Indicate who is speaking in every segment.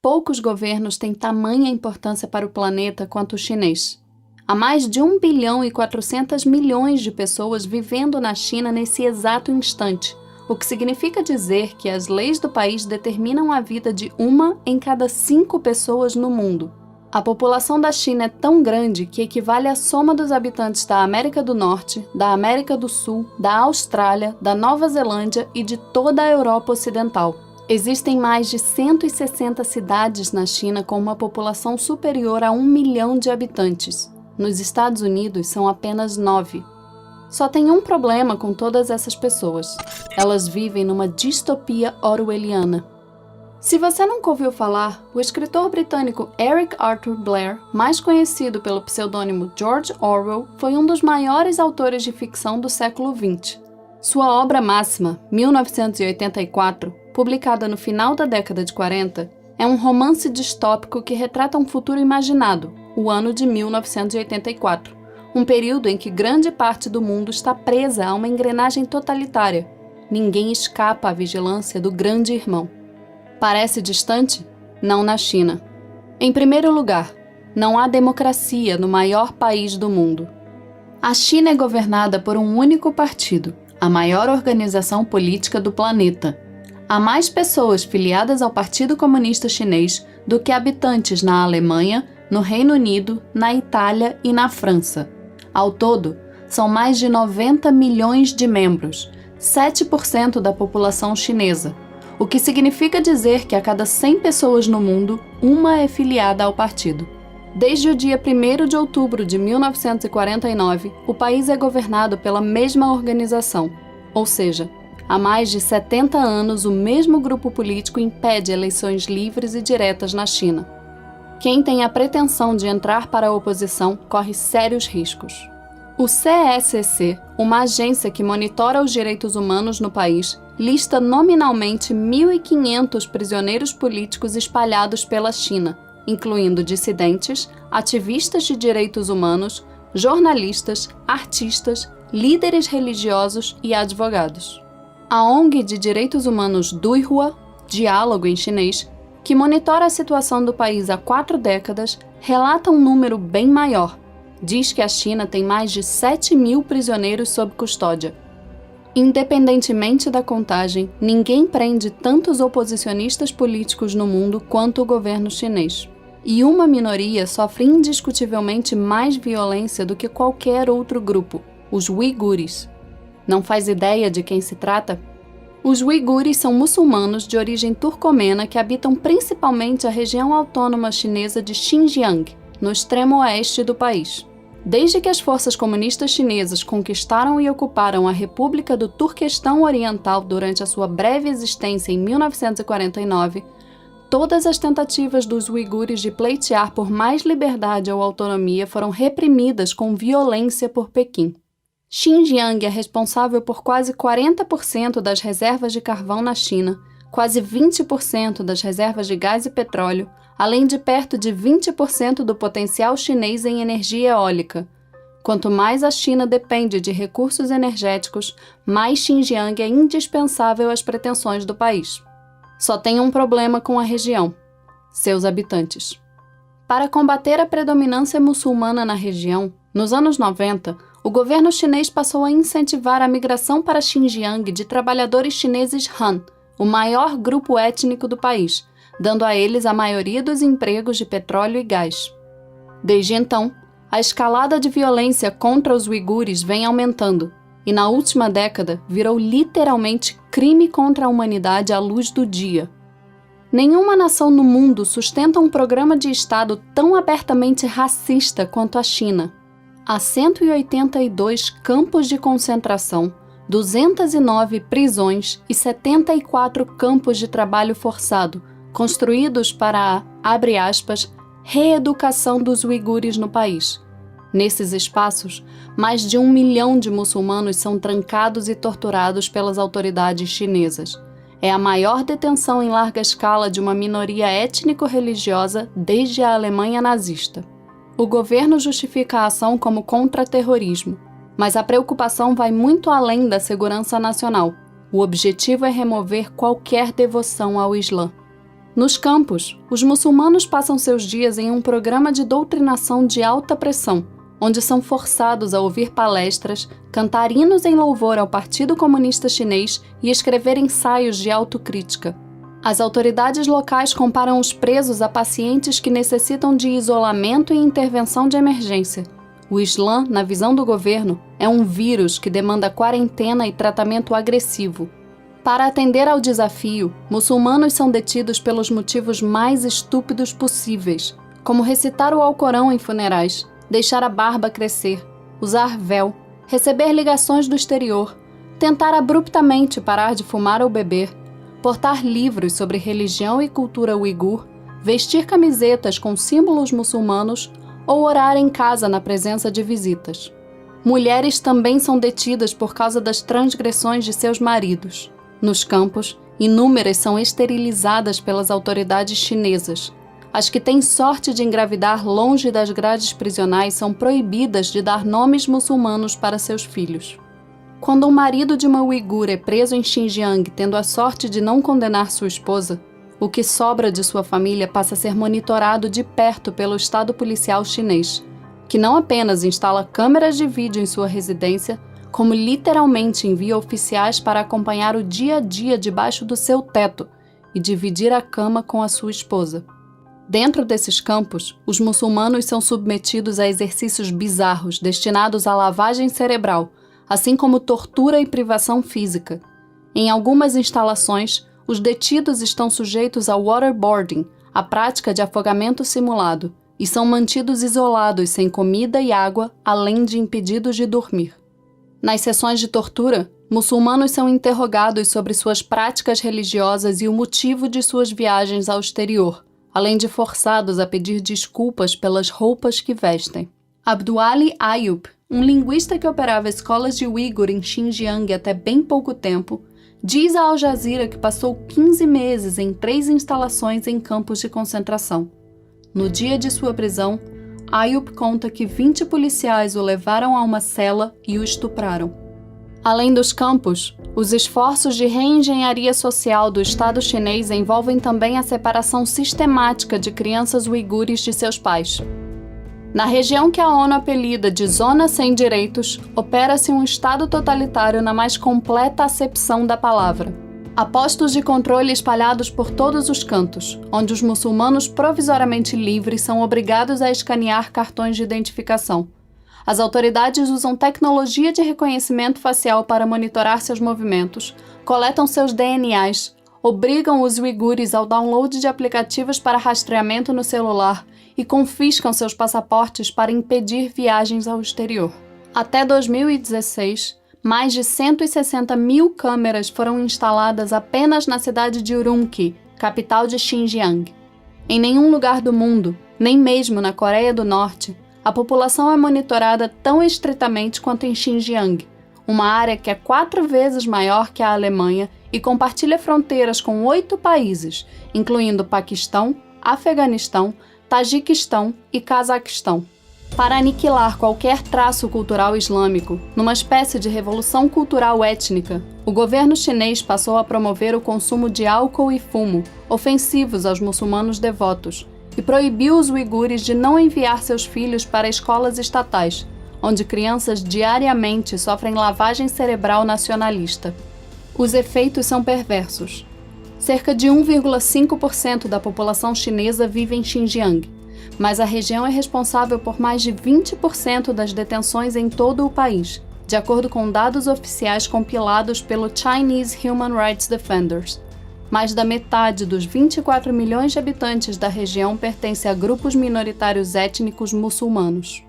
Speaker 1: Poucos governos têm tamanha importância para o planeta quanto o chinês. Há mais de 1 bilhão e 400 milhões de pessoas vivendo na China nesse exato instante, o que significa dizer que as leis do país determinam a vida de 1 em cada 5 pessoas no mundo. A população da China é tão grande que equivale à soma dos habitantes da América do Norte, da América do Sul, da Austrália, da Nova Zelândia e de toda a Europa Ocidental. Existem mais de 160 cidades na China com uma população superior a 1 milhão de habitantes. Nos Estados Unidos são apenas 9. Só tem um problema com todas essas pessoas. Elas vivem numa distopia orwelliana. Se você nunca ouviu falar, o escritor britânico Eric Arthur Blair, mais conhecido pelo pseudônimo George Orwell, foi um dos maiores autores de ficção do século XX. Sua obra máxima, 1984, publicada no final da década de 40, é um romance distópico que retrata um futuro imaginado, o ano de 1984, um período em que grande parte do mundo está presa a uma engrenagem totalitária. Ninguém escapa à vigilância do grande irmão. Parece distante? Não na China. Em primeiro lugar, não há democracia no maior país do mundo. A China é governada por um único partido, a maior organização política do planeta. Há mais pessoas filiadas ao Partido Comunista Chinês do que habitantes na Alemanha, no Reino Unido, na Itália e na França. Ao todo, são mais de 90 milhões de membros, 7% da população chinesa, o que significa dizer que a cada 100 pessoas no mundo, uma é filiada ao partido. Desde o dia 1º de outubro de 1949, o país é governado pela mesma organização, ou seja, há mais de 70 anos o mesmo grupo político impede eleições livres e diretas na China. Quem tem a pretensão de entrar para a oposição corre sérios riscos. O CSCC, uma agência que monitora os direitos humanos no país, lista nominalmente 1.500 prisioneiros políticos espalhados pela China, incluindo dissidentes, ativistas de direitos humanos, jornalistas, artistas, líderes religiosos e advogados. A ONG de Direitos Humanos Duihua, Diálogo em chinês, que monitora a situação do país há 4 décadas, relata um número bem maior. Diz que a China tem mais de 7.000 prisioneiros sob custódia. Independentemente da contagem, ninguém prende tantos oposicionistas políticos no mundo quanto o governo chinês. E uma minoria sofre indiscutivelmente mais violência do que qualquer outro grupo, os uigures. Não faz ideia de quem se trata? Os uigures são muçulmanos de origem turcomena que habitam principalmente a região autônoma chinesa de Xinjiang, no extremo oeste do país. Desde que as forças comunistas chinesas conquistaram e ocuparam a República do Turquestão Oriental durante a sua breve existência em 1949, todas as tentativas dos uigures de pleitear por mais liberdade ou autonomia foram reprimidas com violência por Pequim. Xinjiang é responsável por quase 40% das reservas de carvão na China, quase 20% das reservas de gás e petróleo, além de perto de 20% do potencial chinês em energia eólica. Quanto mais a China depende de recursos energéticos, mais Xinjiang é indispensável às pretensões do país. Só tem um problema com a região: seus habitantes. Para combater a predominância muçulmana na região, nos anos 90, o governo chinês passou a incentivar a migração para Xinjiang de trabalhadores chineses Han, o maior grupo étnico do país, dando a eles a maioria dos empregos de petróleo e gás. Desde então, a escalada de violência contra os uigures vem aumentando, e na última década virou literalmente crime contra a humanidade à luz do dia. Nenhuma nação no mundo sustenta um programa de Estado tão abertamente racista quanto a China. Há 182 campos de concentração, 209 prisões e 74 campos de trabalho forçado, construídos para a, abre aspas, reeducação dos uigures no país. Nesses espaços, mais de 1 milhão de muçulmanos são trancados e torturados pelas autoridades chinesas. É a maior detenção em larga escala de uma minoria étnico-religiosa desde a Alemanha nazista. O governo justifica a ação como contra-terrorismo, mas a preocupação vai muito além da segurança nacional. O objetivo é remover qualquer devoção ao Islã. Nos campos, os muçulmanos passam seus dias em um programa de doutrinação de alta pressão, onde são forçados a ouvir palestras, cantar hinos em louvor ao Partido Comunista Chinês e escrever ensaios de autocrítica. As autoridades locais comparam os presos a pacientes que necessitam de isolamento e intervenção de emergência. O Islã, na visão do governo, é um vírus que demanda quarentena e tratamento agressivo. Para atender ao desafio, muçulmanos são detidos pelos motivos mais estúpidos possíveis, como recitar o Alcorão em funerais, deixar a barba crescer, usar véu, receber ligações do exterior, tentar abruptamente parar de fumar ou beber, portar livros sobre religião e cultura uigur, vestir camisetas com símbolos muçulmanos ou orar em casa na presença de visitas. Mulheres também são detidas por causa das transgressões de seus maridos. Nos campos, inúmeras são esterilizadas pelas autoridades chinesas. As que têm sorte de engravidar longe das grades prisionais são proibidas de dar nomes muçulmanos para seus filhos. Quando um marido de uma uigur é preso em Xinjiang tendo a sorte de não condenar sua esposa, o que sobra de sua família passa a ser monitorado de perto pelo Estado policial chinês, que não apenas instala câmeras de vídeo em sua residência, como literalmente envia oficiais para acompanhar o dia a dia debaixo do seu teto e dividir a cama com a sua esposa. Dentro desses campos, os muçulmanos são submetidos a exercícios bizarros destinados à lavagem cerebral, assim como tortura e privação física. Em algumas instalações, os detidos estão sujeitos ao waterboarding, a prática de afogamento simulado, e são mantidos isolados sem comida e água, além de impedidos de dormir. Nas sessões de tortura, muçulmanos são interrogados sobre suas práticas religiosas e o motivo de suas viagens ao exterior, além de forçados a pedir desculpas pelas roupas que vestem. Abduali Ayub, um linguista que operava escolas de uigur em Xinjiang até bem pouco tempo, diz a Al Jazeera que passou 15 meses em 3 instalações em campos de concentração. No dia de sua prisão, Ayub conta que 20 policiais o levaram a uma cela e o estupraram. Além dos campos, os esforços de reengenharia social do Estado chinês envolvem também a separação sistemática de crianças uigures de seus pais. Na região que a ONU apelida de Zona Sem Direitos, opera-se um Estado totalitário na mais completa acepção da palavra. Há postos de controle espalhados por todos os cantos, onde os muçulmanos provisoriamente livres são obrigados a escanear cartões de identificação. As autoridades usam tecnologia de reconhecimento facial para monitorar seus movimentos, coletam seus DNAs, obrigam os uigures ao download de aplicativos para rastreamento no celular e confiscam seus passaportes para impedir viagens ao exterior. Até 2016, mais de 160 mil câmeras foram instaladas apenas na cidade de Urumqi, capital de Xinjiang. Em nenhum lugar do mundo, nem mesmo na Coreia do Norte, a população é monitorada tão estritamente quanto em Xinjiang, uma área que é 4 vezes maior que a Alemanha e compartilha fronteiras com 8 países, incluindo Paquistão, Afeganistão, Tajiquistão e Cazaquistão. Para aniquilar qualquer traço cultural islâmico, numa espécie de revolução cultural étnica, o governo chinês passou a promover o consumo de álcool e fumo, ofensivos aos muçulmanos devotos, e proibiu os uigures de não enviar seus filhos para escolas estatais, onde crianças diariamente sofrem lavagem cerebral nacionalista. Os efeitos são perversos. Cerca de 1,5% da população chinesa vive em Xinjiang, mas a região é responsável por mais de 20% das detenções em todo o país, de acordo com dados oficiais compilados pelo Chinese Human Rights Defenders. Mais da metade dos 24 milhões de habitantes da região pertence a grupos minoritários étnicos muçulmanos.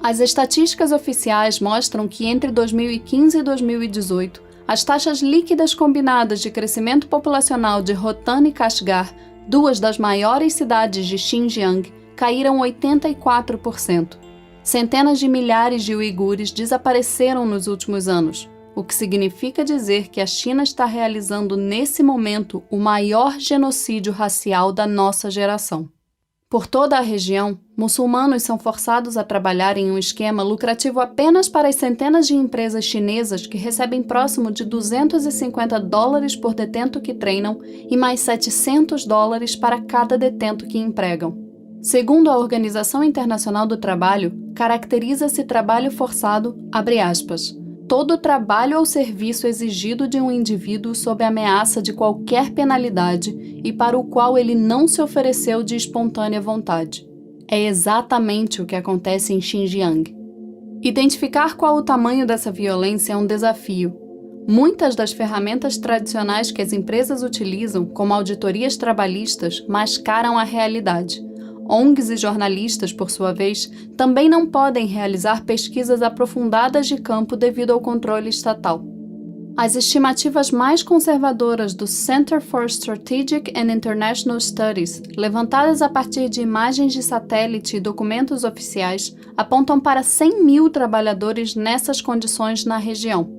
Speaker 1: As estatísticas oficiais mostram que entre 2015 e 2018, as taxas líquidas combinadas de crescimento populacional de Rotan e Kashgar, 2 das maiores cidades de Xinjiang, caíram 84%. Centenas de milhares de uigures desapareceram nos últimos anos, o que significa dizer que a China está realizando nesse momento o maior genocídio racial da nossa geração. Por toda a região, muçulmanos são forçados a trabalhar em um esquema lucrativo apenas para as centenas de empresas chinesas que recebem próximo de $250 por detento que treinam e mais $700 para cada detento que empregam. Segundo a Organização Internacional do Trabalho, caracteriza-se trabalho forçado, abre aspas, todo trabalho ou serviço exigido de um indivíduo sob ameaça de qualquer penalidade e para o qual ele não se ofereceu de espontânea vontade. É exatamente o que acontece em Xinjiang. Identificar qual o tamanho dessa violência é um desafio. Muitas das ferramentas tradicionais que as empresas utilizam, como auditorias trabalhistas, mascaram a realidade. ONGs e jornalistas, por sua vez, também não podem realizar pesquisas aprofundadas de campo devido ao controle estatal. As estimativas mais conservadoras do Center for Strategic and International Studies, levantadas a partir de imagens de satélite e documentos oficiais, apontam para 100 mil trabalhadores nessas condições na região.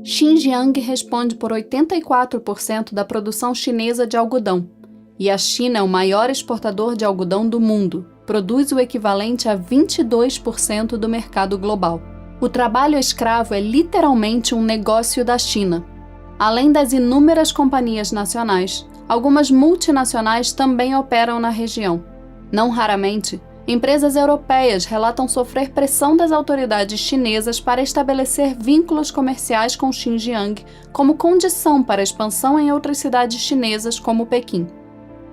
Speaker 1: Xinjiang responde por 84% da produção chinesa de algodão, e a China é o maior exportador de algodão do mundo, produz o equivalente a 22% do mercado global. O trabalho escravo é literalmente um negócio da China. Além das inúmeras companhias nacionais, algumas multinacionais também operam na região. Não raramente, empresas europeias relatam sofrer pressão das autoridades chinesas para estabelecer vínculos comerciais com Xinjiang como condição para a expansão em outras cidades chinesas como Pequim.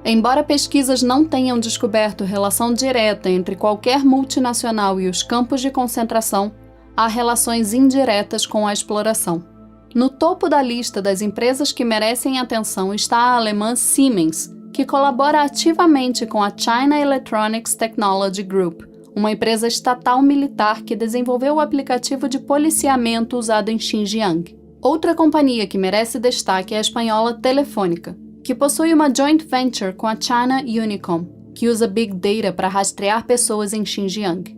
Speaker 1: Embora pesquisas não tenham descoberto relação direta entre qualquer multinacional e os campos de concentração, há relações indiretas com a exploração. No topo da lista das empresas que merecem atenção está a alemã Siemens, que colabora ativamente com a China Electronics Technology Group, uma empresa estatal militar que desenvolveu o aplicativo de policiamento usado em Xinjiang. Outra companhia que merece destaque é a espanhola Telefônica, que possui uma joint venture com a China Unicom, que usa Big Data para rastrear pessoas em Xinjiang.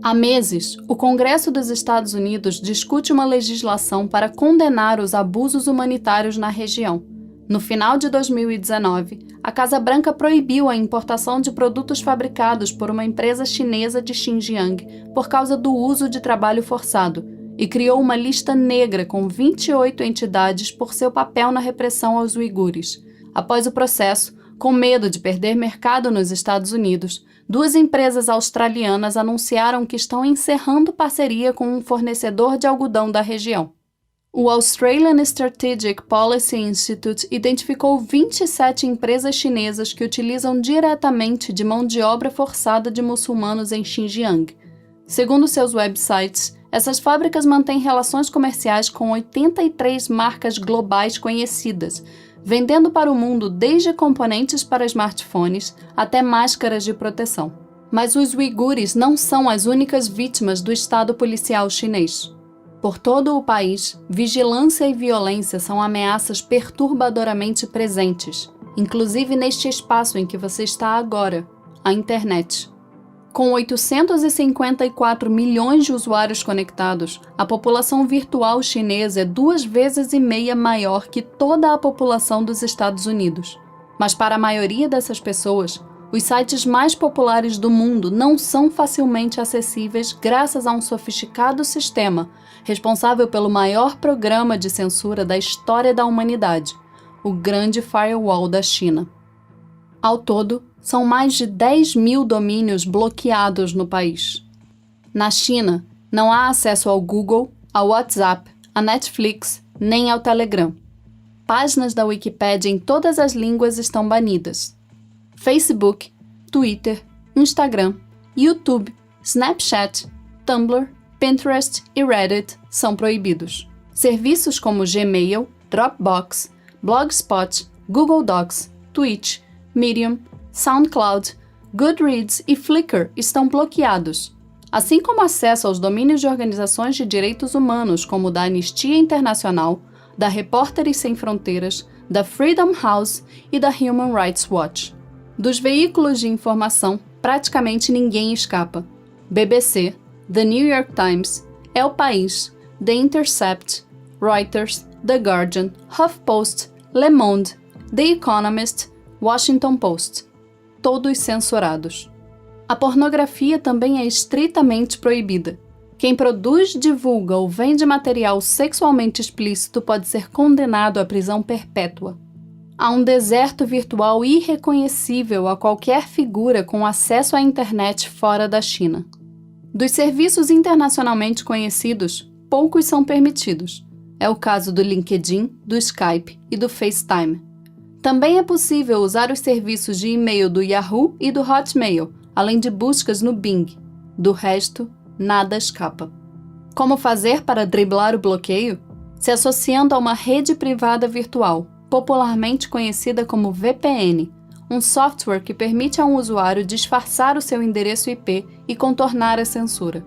Speaker 1: Há meses, o Congresso dos Estados Unidos discute uma legislação para condenar os abusos humanitários na região. No final de 2019, a Casa Branca proibiu a importação de produtos fabricados por uma empresa chinesa de Xinjiang por causa do uso de trabalho forçado e criou uma lista negra com 28 entidades por seu papel na repressão aos uigures. Após o processo, com medo de perder mercado nos Estados Unidos, duas empresas australianas anunciaram que estão encerrando parceria com um fornecedor de algodão da região. O Australian Strategic Policy Institute identificou 27 empresas chinesas que utilizam diretamente de mão de obra forçada de muçulmanos em Xinjiang. Segundo seus websites, essas fábricas mantêm relações comerciais com 83 marcas globais conhecidas, vendendo para o mundo desde componentes para smartphones até máscaras de proteção. Mas os uigures não são as únicas vítimas do Estado policial chinês. Por todo o país, vigilância e violência são ameaças perturbadoramente presentes, inclusive neste espaço em que você está agora, a internet. Com 854 milhões de usuários conectados, a população virtual chinesa é 2,5 vezes maior que toda a população dos Estados Unidos. Mas para a maioria dessas pessoas, os sites mais populares do mundo não são facilmente acessíveis graças a um sofisticado sistema responsável pelo maior programa de censura da história da humanidade, o Grande Firewall da China. Ao todo, são mais de 10 mil domínios bloqueados no país. Na China, não há acesso ao Google, ao WhatsApp, à Netflix, nem ao Telegram. Páginas da Wikipédia em todas as línguas estão banidas. Facebook, Twitter, Instagram, YouTube, Snapchat, Tumblr, Pinterest e Reddit são proibidos. Serviços como Gmail, Dropbox, Blogspot, Google Docs, Twitch, Medium, SoundCloud, Goodreads e Flickr estão bloqueados, assim como acesso aos domínios de organizações de direitos humanos como o da Anistia Internacional, da Repórteres Sem Fronteiras, da Freedom House e da Human Rights Watch. Dos veículos de informação, praticamente ninguém escapa. BBC, The New York Times, El País, The Intercept, Reuters, The Guardian, HuffPost, Le Monde, The Economist, Washington Post. Todos censurados. A pornografia também é estritamente proibida. Quem produz, divulga ou vende material sexualmente explícito pode ser condenado à prisão perpétua. Há um deserto virtual irreconhecível a qualquer figura com acesso à internet fora da China. Dos serviços internacionalmente conhecidos, poucos são permitidos. É o caso do LinkedIn, do Skype e do FaceTime. Também é possível usar os serviços de e-mail do Yahoo e do Hotmail, além de buscas no Bing. Do resto, nada escapa. Como fazer para driblar o bloqueio? Se associando a uma rede privada virtual, popularmente conhecida como VPN, um software que permite a um usuário disfarçar o seu endereço IP e contornar a censura.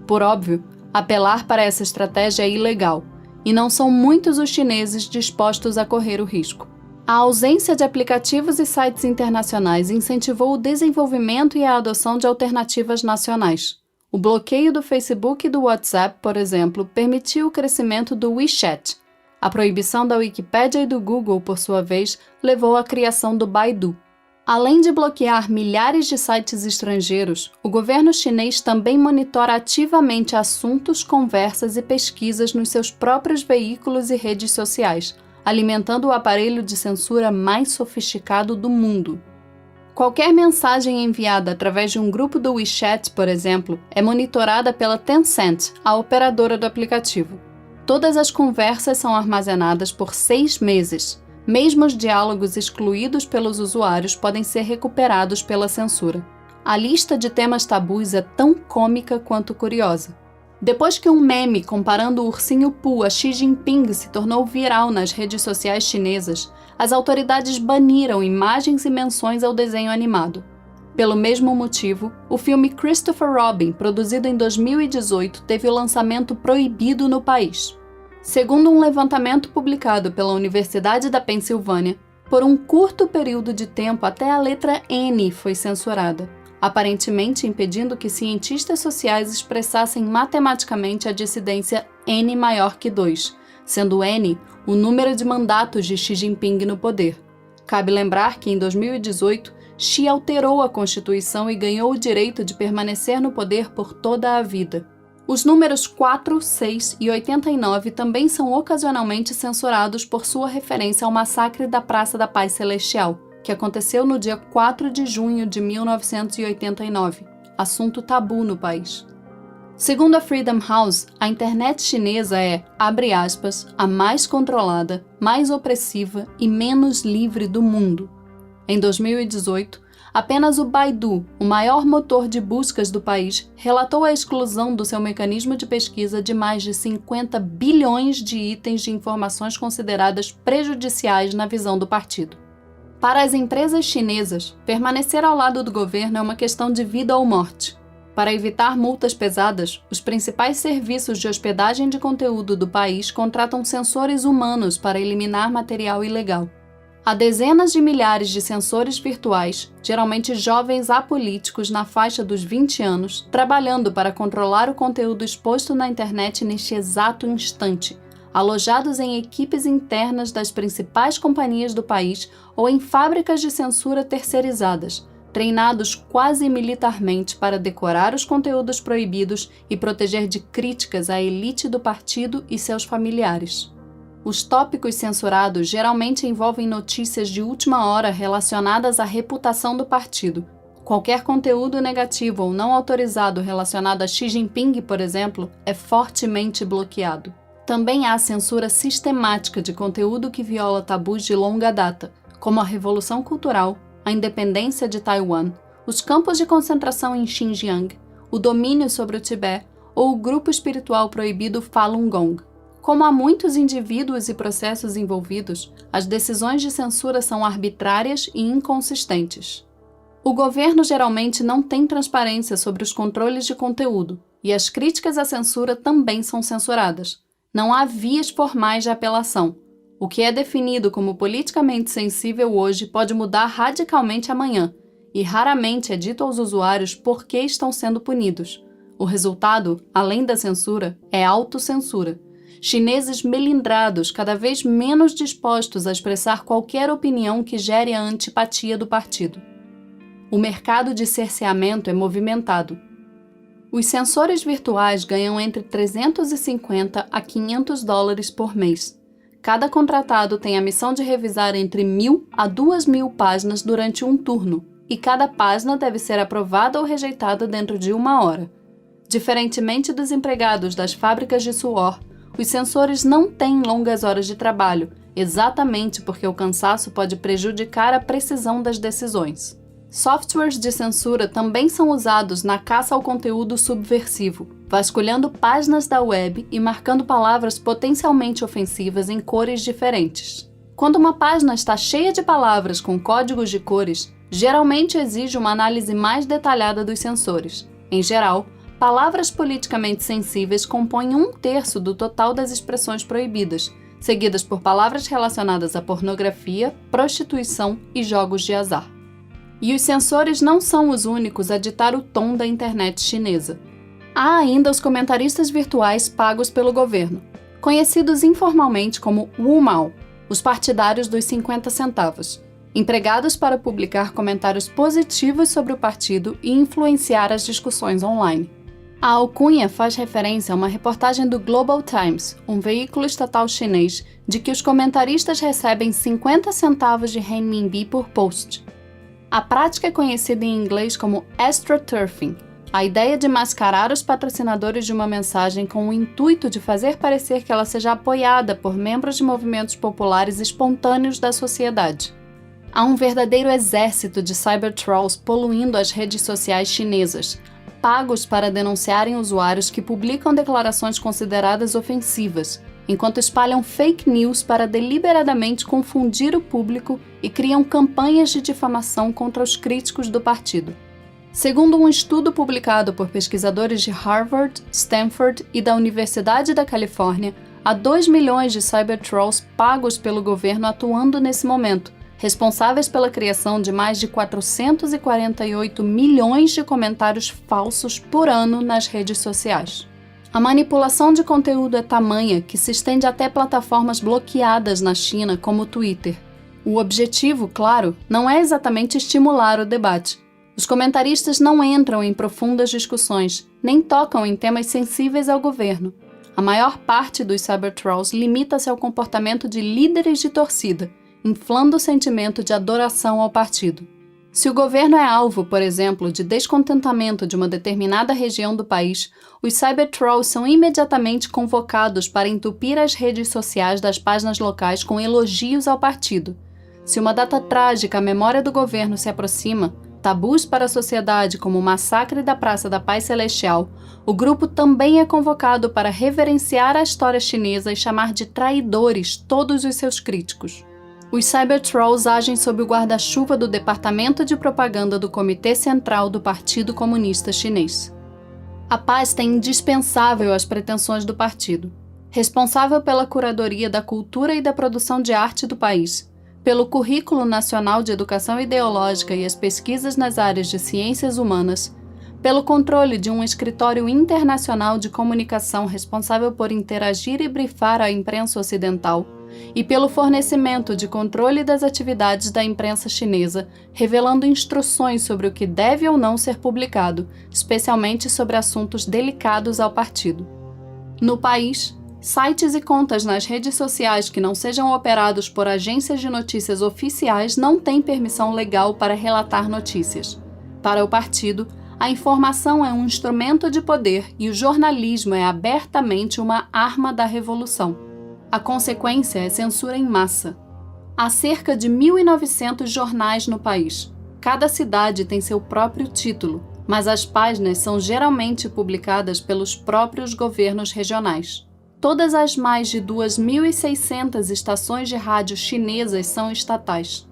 Speaker 1: Por óbvio, apelar para essa estratégia é ilegal, e não são muitos os chineses dispostos a correr o risco. A ausência de aplicativos e sites internacionais incentivou o desenvolvimento e a adoção de alternativas nacionais. O bloqueio do Facebook e do WhatsApp, por exemplo, permitiu o crescimento do WeChat. A proibição da Wikipédia e do Google, por sua vez, levou à criação do Baidu. Além de bloquear milhares de sites estrangeiros, o governo chinês também monitora ativamente assuntos, conversas e pesquisas nos seus próprios veículos e redes sociais, alimentando o aparelho de censura mais sofisticado do mundo. Qualquer mensagem enviada através de um grupo do WeChat, por exemplo, é monitorada pela Tencent, a operadora do aplicativo. Todas as conversas são armazenadas por 6 meses. Mesmo os diálogos excluídos pelos usuários podem ser recuperados pela censura. A lista de temas tabus é tão cômica quanto curiosa. Depois que um meme comparando o ursinho Pooh a Xi Jinping se tornou viral nas redes sociais chinesas, as autoridades baniram imagens e menções ao desenho animado. Pelo mesmo motivo, o filme Christopher Robin, produzido em 2018, teve o lançamento proibido no país. Segundo um levantamento publicado pela Universidade da Pensilvânia, por um curto período de tempo até a letra N foi censurada, aparentemente impedindo que cientistas sociais expressassem matematicamente a dissidência N maior que 2, sendo N o número de mandatos de Xi Jinping no poder. Cabe lembrar que, em 2018, Xi alterou a Constituição e ganhou o direito de permanecer no poder por toda a vida. Os números 4, 6 e 89 também são ocasionalmente censurados por sua referência ao massacre da Praça da Paz Celestial, que aconteceu no dia 4 de junho de 1989, assunto tabu no país. Segundo a Freedom House, a internet chinesa é, abre aspas, a mais controlada, mais opressiva e menos livre do mundo. Em 2018, apenas o Baidu, o maior motor de buscas do país, relatou a exclusão do seu mecanismo de pesquisa de mais de 50 bilhões de itens de informações consideradas prejudiciais na visão do partido. Para as empresas chinesas, permanecer ao lado do governo é uma questão de vida ou morte. Para evitar multas pesadas, os principais serviços de hospedagem de conteúdo do país contratam sensores humanos para eliminar material ilegal. Há dezenas de milhares de sensores virtuais, geralmente jovens apolíticos na faixa dos 20 anos, trabalhando para controlar o conteúdo exposto na internet neste exato instante, alojados em equipes internas das principais companhias do país ou em fábricas de censura terceirizadas, treinados quase militarmente para decorar os conteúdos proibidos e proteger de críticas a elite do partido e seus familiares. Os tópicos censurados geralmente envolvem notícias de última hora relacionadas à reputação do partido. Qualquer conteúdo negativo ou não autorizado relacionado a Xi Jinping, por exemplo, é fortemente bloqueado. Também há censura sistemática de conteúdo que viola tabus de longa data, como a Revolução Cultural, a independência de Taiwan, os campos de concentração em Xinjiang, o domínio sobre o Tibete ou o grupo espiritual proibido Falun Gong. Como há muitos indivíduos e processos envolvidos, as decisões de censura são arbitrárias e inconsistentes. O governo geralmente não tem transparência sobre os controles de conteúdo, e as críticas à censura também são censuradas. Não há vias formais de apelação. O que é definido como politicamente sensível hoje pode mudar radicalmente amanhã, e raramente é dito aos usuários por que estão sendo punidos. O resultado, além da censura, é autocensura. Chineses melindrados, cada vez menos dispostos a expressar qualquer opinião que gere a antipatia do partido. O mercado de cerceamento é movimentado. Os censores virtuais ganham entre 350 a 500 dólares por mês. Cada contratado tem a missão de revisar entre 1.000 a 2.000 páginas durante um turno, e cada página deve ser aprovada ou rejeitada dentro de 1 hora. Diferentemente dos empregados das fábricas de suor, os censores não têm longas horas de trabalho, exatamente porque o cansaço pode prejudicar a precisão das decisões. Softwares de censura também são usados na caça ao conteúdo subversivo, vasculhando páginas da web e marcando palavras potencialmente ofensivas em cores diferentes. Quando uma página está cheia de palavras com códigos de cores, geralmente exige uma análise mais detalhada dos censores. Em geral, palavras politicamente sensíveis compõem 1/3 do total das expressões proibidas, seguidas por palavras relacionadas à pornografia, prostituição e jogos de azar. E os censores não são os únicos a ditar o tom da internet chinesa. Há ainda os comentaristas virtuais pagos pelo governo, conhecidos informalmente como Wumao, os partidários dos 50 centavos, empregados para publicar comentários positivos sobre o partido e influenciar as discussões online. A alcunha faz referência a uma reportagem do Global Times, um veículo estatal chinês, de que os comentaristas recebem 50 centavos de renminbi por post. A prática é conhecida em inglês como astroturfing, a ideia de mascarar os patrocinadores de uma mensagem com o intuito de fazer parecer que ela seja apoiada por membros de movimentos populares espontâneos da sociedade. Há um verdadeiro exército de cybertrolls poluindo as redes sociais chinesas, pagos para denunciarem usuários que publicam declarações consideradas ofensivas, enquanto espalham fake news para deliberadamente confundir o público e criam campanhas de difamação contra os críticos do partido. Segundo um estudo publicado por pesquisadores de Harvard, Stanford e da Universidade da Califórnia, há 2 milhões de cybertrolls pagos pelo governo atuando nesse momento, responsáveis pela criação de mais de 448 milhões de comentários falsos por ano nas redes sociais. A manipulação de conteúdo é tamanha que se estende até plataformas bloqueadas na China, como o Twitter. O objetivo, claro, não é exatamente estimular o debate. Os comentaristas não entram em profundas discussões, nem tocam em temas sensíveis ao governo. A maior parte dos cybertrolls limita-se ao comportamento de líderes de torcida, inflando o sentimento de adoração ao partido. Se o governo é alvo, por exemplo, de descontentamento de uma determinada região do país, os cybertrolls são imediatamente convocados para entupir as redes sociais das páginas locais com elogios ao partido. Se uma data trágica à memória do governo se aproxima, tabus para a sociedade como o massacre da Praça da Paz Celestial, o grupo também é convocado para reverenciar a história chinesa e chamar de traidores todos os seus críticos. Os cybertrolls agem sob o guarda-chuva do Departamento de Propaganda do Comitê Central do Partido Comunista Chinês. A pasta é indispensável às pretensões do partido. Responsável pela curadoria da cultura e da produção de arte do país, pelo Currículo Nacional de Educação Ideológica e as pesquisas nas áreas de ciências humanas, pelo controle de um escritório internacional de comunicação responsável por interagir e brifar a imprensa ocidental, e pelo fornecimento de controle das atividades da imprensa chinesa, revelando instruções sobre o que deve ou não ser publicado, especialmente sobre assuntos delicados ao partido. No país, sites e contas nas redes sociais que não sejam operados por agências de notícias oficiais não têm permissão legal para relatar notícias. Para o partido, a informação é um instrumento de poder e o jornalismo é abertamente uma arma da revolução. A consequência é censura em massa. Há cerca de 1.900 jornais no país. Cada cidade tem seu próprio título, mas as páginas são geralmente publicadas pelos próprios governos regionais. Todas as mais de 2.600 estações de rádio chinesas são estatais.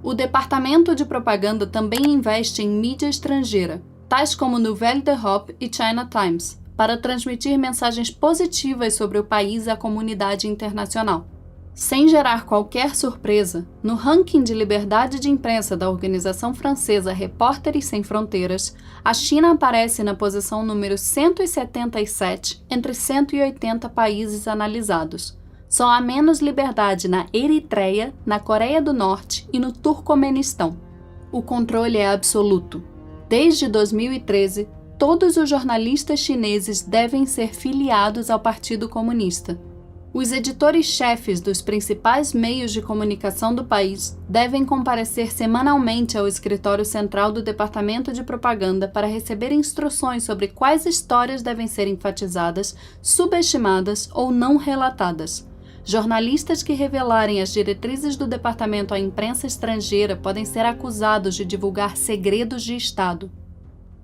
Speaker 1: O Departamento de Propaganda também investe em mídia estrangeira, tais como Nouvelle d'Europe e China Times, para transmitir mensagens positivas sobre o país à comunidade internacional. Sem gerar qualquer surpresa, no ranking de liberdade de imprensa da organização francesa Repórteres Sem Fronteiras, a China aparece na posição número 177 entre 180 países analisados. Só há menos liberdade na Eritreia, na Coreia do Norte e no Turcomenistão. O controle é absoluto. Desde 2013, todos os jornalistas chineses devem ser filiados ao Partido Comunista. Os editores-chefes dos principais meios de comunicação do país devem comparecer semanalmente ao escritório central do Departamento de Propaganda para receber instruções sobre quais histórias devem ser enfatizadas, subestimadas ou não relatadas. Jornalistas que revelarem as diretrizes do departamento à imprensa estrangeira podem ser acusados de divulgar segredos de Estado.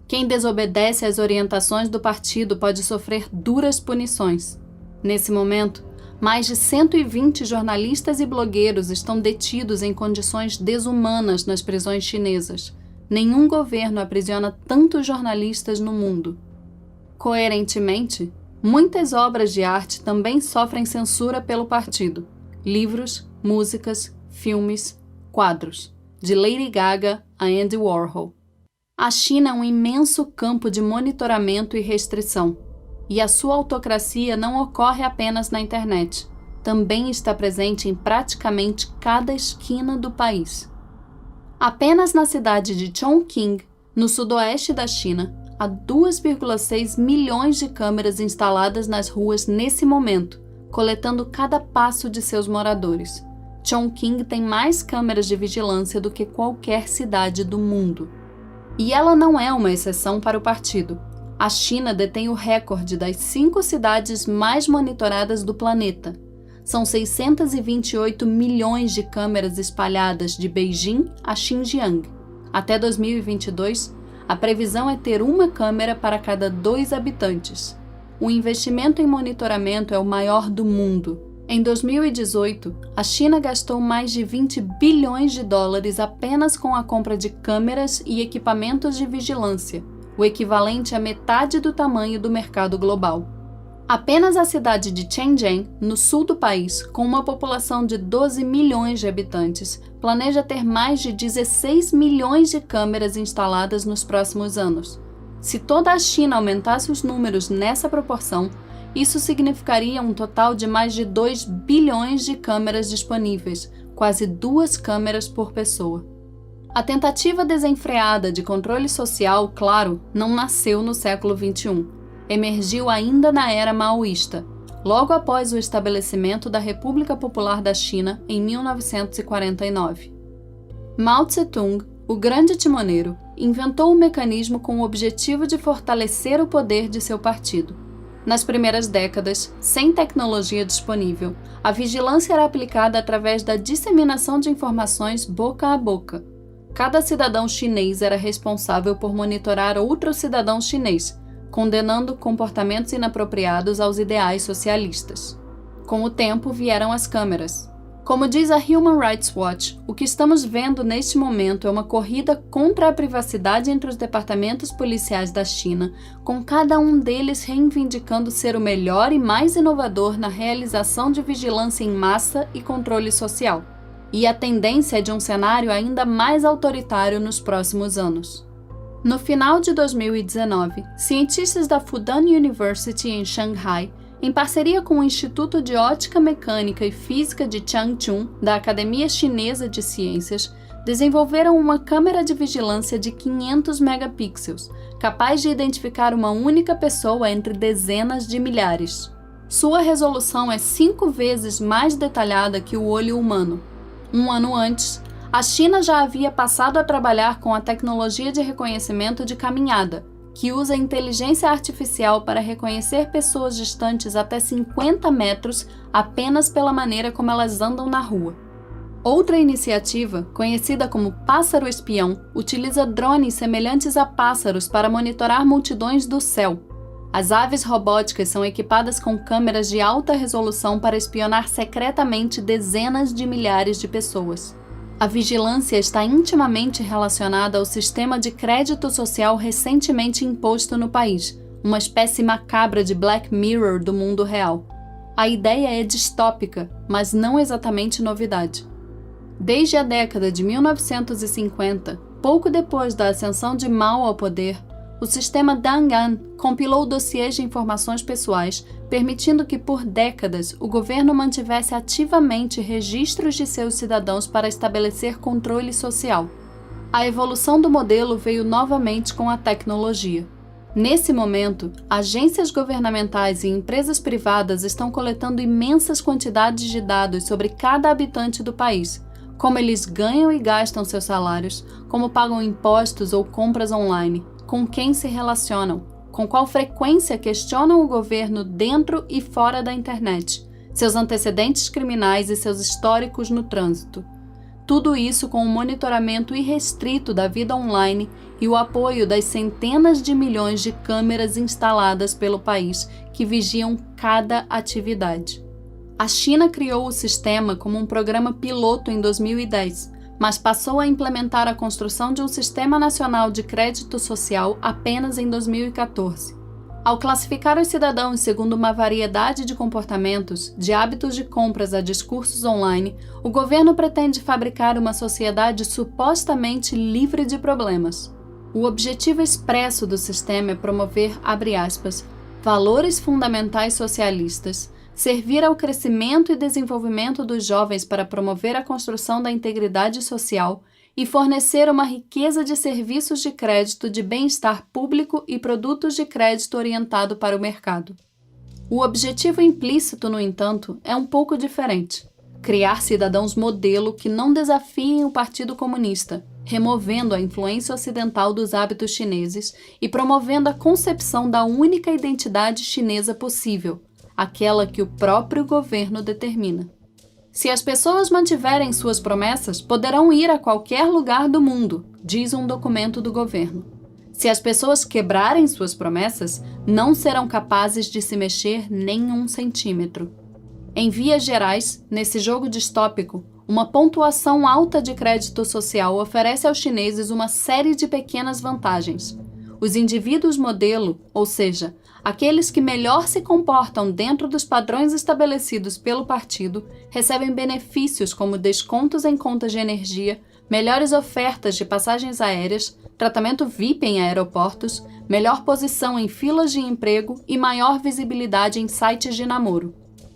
Speaker 1: Quem desobedece às orientações do partido pode sofrer duras punições. Nesse momento, mais de 120 jornalistas e blogueiros estão detidos em condições desumanas nas prisões chinesas. Nenhum governo aprisiona tantos jornalistas no mundo. Coerentemente, muitas obras de arte também sofrem censura pelo partido. Livros, músicas, filmes, quadros. De Lady Gaga a Andy Warhol. A China é um imenso campo de monitoramento e restrição. E a sua autocracia não ocorre apenas na internet. Também está presente em praticamente cada esquina do país. Apenas na cidade de Chongqing, no sudoeste da China, há 2,6 milhões de câmeras instaladas nas ruas nesse momento, coletando cada passo de seus moradores. Chongqing tem mais câmeras de vigilância do que qualquer cidade do mundo. E ela não é uma exceção para o partido. A China detém o recorde das 5 cidades mais monitoradas do planeta. São 628 milhões de câmeras espalhadas de Beijing a Xinjiang. Até 2022, a previsão é ter uma câmera para cada 2 habitantes. O investimento em monitoramento é o maior do mundo. Em 2018, a China gastou mais de 20 bilhões de dólares apenas com a compra de câmeras e equipamentos de vigilância, o equivalente a metade do tamanho do mercado global. Apenas a cidade de Shenzhen, no sul do país, com uma população de 12 milhões de habitantes, planeja ter mais de 16 milhões de câmeras instaladas nos próximos anos. Se toda a China aumentasse os números nessa proporção, isso significaria um total de mais de 2 bilhões de câmeras disponíveis, quase 2 câmeras por pessoa. A tentativa desenfreada de controle social, claro, não nasceu no século XXI. Emergiu ainda na era maoísta, logo após o estabelecimento da República Popular da China em 1949. Mao Tse-tung, o grande timoneiro, inventou o mecanismo com o objetivo de fortalecer o poder de seu partido. Nas primeiras décadas, sem tecnologia disponível, a vigilância era aplicada através da disseminação de informações boca a boca. Cada cidadão chinês era responsável por monitorar outro cidadão chinês, condenando comportamentos inapropriados aos ideais socialistas. Com o tempo vieram as câmeras. Como diz a Human Rights Watch, o que estamos vendo neste momento é uma corrida contra a privacidade entre os departamentos policiais da China, com cada um deles reivindicando ser o melhor e mais inovador na realização de vigilância em massa e controle social. E a tendência é de um cenário ainda mais autoritário nos próximos anos. No final de 2019, cientistas da Fudan University em Shanghai, em parceria com o Instituto de Ótica Mecânica e Física de Changchun, da Academia Chinesa de Ciências, desenvolveram uma câmera de vigilância de 500 megapixels, capaz de identificar uma única pessoa entre dezenas de milhares. Sua resolução é 5 vezes mais detalhada que o olho humano. Um ano antes, a China já havia passado a trabalhar com a tecnologia de reconhecimento de caminhada, que usa inteligência artificial para reconhecer pessoas distantes até 50 metros apenas pela maneira como elas andam na rua. Outra iniciativa, conhecida como Pássaro Espião, utiliza drones semelhantes a pássaros para monitorar multidões do céu. As aves robóticas são equipadas com câmeras de alta resolução para espionar secretamente dezenas de milhares de pessoas. A vigilância está intimamente relacionada ao sistema de crédito social recentemente imposto no país, uma espécie macabra de Black Mirror do mundo real. A ideia é distópica, mas não exatamente novidade. Desde a década de 1950, pouco depois da ascensão de Mao ao poder, o sistema Dangan compilou dossiês de informações pessoais, permitindo que por décadas o governo mantivesse ativamente registros de seus cidadãos para estabelecer controle social. A evolução do modelo veio novamente com a tecnologia. Nesse momento, agências governamentais e empresas privadas estão coletando imensas quantidades de dados sobre cada habitante do país, como eles ganham e gastam seus salários, como pagam impostos ou compras online, com quem se relacionam, com qual frequência questionam o governo dentro e fora da internet, seus antecedentes criminais e seus históricos no trânsito. Tudo isso com um monitoramento irrestrito da vida online e o apoio das centenas de milhões de câmeras instaladas pelo país que vigiam cada atividade. A China criou o sistema como um programa piloto em 2010, mas passou a implementar a construção de um sistema nacional de crédito social apenas em 2014. Ao classificar os cidadãos segundo uma variedade de comportamentos, de hábitos de compras a discursos online, o governo pretende fabricar uma sociedade supostamente livre de problemas. O objetivo expresso do sistema é promover, abre aspas, valores fundamentais socialistas, servir ao crescimento e desenvolvimento dos jovens para promover a construção da integridade social e fornecer uma riqueza de serviços de crédito de bem-estar público e produtos de crédito orientado para o mercado. O objetivo implícito, no entanto, é um pouco diferente: criar cidadãos modelo que não desafiem o Partido Comunista, removendo a influência ocidental dos hábitos chineses e promovendo a concepção da única identidade chinesa possível, aquela que o próprio governo determina. Se as pessoas mantiverem suas promessas, poderão ir a qualquer lugar do mundo, diz um documento do governo. Se as pessoas quebrarem suas promessas, não serão capazes de se mexer nem 1 centímetro. Em vias gerais, nesse jogo distópico, uma pontuação alta de crédito social oferece aos chineses uma série de pequenas vantagens. Os indivíduos modelo, ou seja, aqueles que melhor se comportam dentro dos padrões estabelecidos pelo partido, recebem benefícios como descontos em contas de energia, melhores ofertas de passagens aéreas, tratamento VIP em aeroportos, melhor posição em filas de emprego e maior visibilidade em sites de namoro.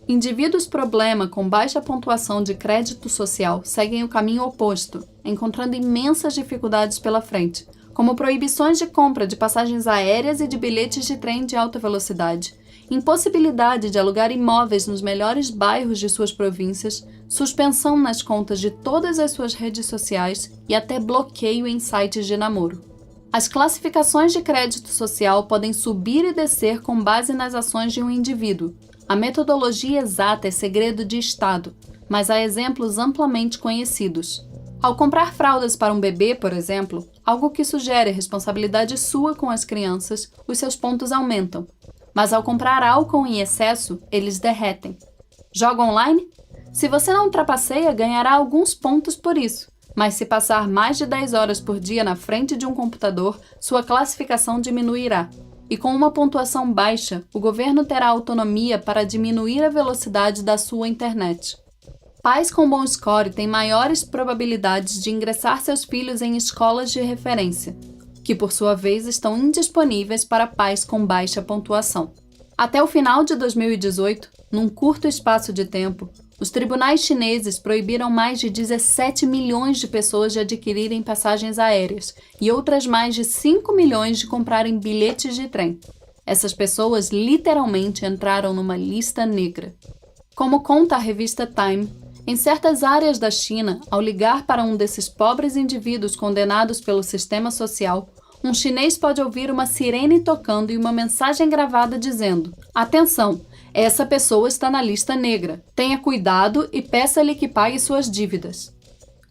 Speaker 1: Indivíduos problema com baixa pontuação de crédito social seguem o caminho oposto, encontrando imensas dificuldades pela frente, como proibições de compra de passagens aéreas e de bilhetes de trem de alta velocidade, impossibilidade de alugar imóveis nos melhores bairros de suas províncias, suspensão nas contas de todas as suas redes sociais e até bloqueio em sites de namoro. As classificações de crédito social podem subir e descer com base nas ações de um indivíduo. A metodologia exata é segredo de Estado, mas há exemplos amplamente conhecidos. Ao comprar fraldas para um bebê, por exemplo, algo que sugere responsabilidade sua com as crianças, os seus pontos aumentam. Mas ao comprar álcool em excesso, eles derretem. Joga online? Se você não trapaceia, ganhará alguns pontos por isso. Mas se passar mais de 10 horas por dia na frente de um computador, sua classificação diminuirá. E com uma pontuação baixa, o governo terá autonomia para diminuir a velocidade da sua internet. Pais com bom score têm maiores probabilidades de ingressar seus filhos em escolas de referência, que por sua vez estão indisponíveis para pais com baixa pontuação. Até o final de 2018, num curto espaço de tempo, os tribunais chineses proibiram mais de 17 milhões de pessoas de adquirirem passagens aéreas e outras mais de 5 milhões de comprarem bilhetes de trem. Essas pessoas literalmente entraram numa lista negra. Como conta a revista Time, em certas áreas da China, ao ligar para um desses pobres indivíduos condenados pelo sistema social, um chinês pode ouvir uma sirene tocando e uma mensagem gravada dizendo: "Atenção! Essa pessoa está na lista negra. Tenha cuidado e peça-lhe que pague suas dívidas."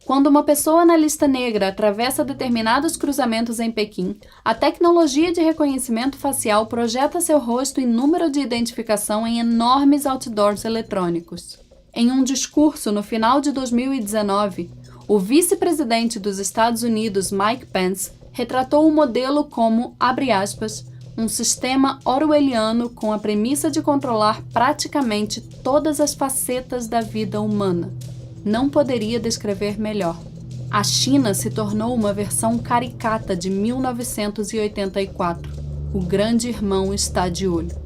Speaker 1: Quando uma pessoa na lista negra atravessa determinados cruzamentos em Pequim, a tecnologia de reconhecimento facial projeta seu rosto e número de identificação em enormes outdoors eletrônicos. Em um discurso no final de 2019, o vice-presidente dos Estados Unidos, Mike Pence, retratou o modelo como, abre aspas, um sistema orwelliano com a premissa de controlar praticamente todas as facetas da vida humana. Não poderia descrever melhor. A China se tornou uma versão caricata de 1984. O grande irmão está de olho.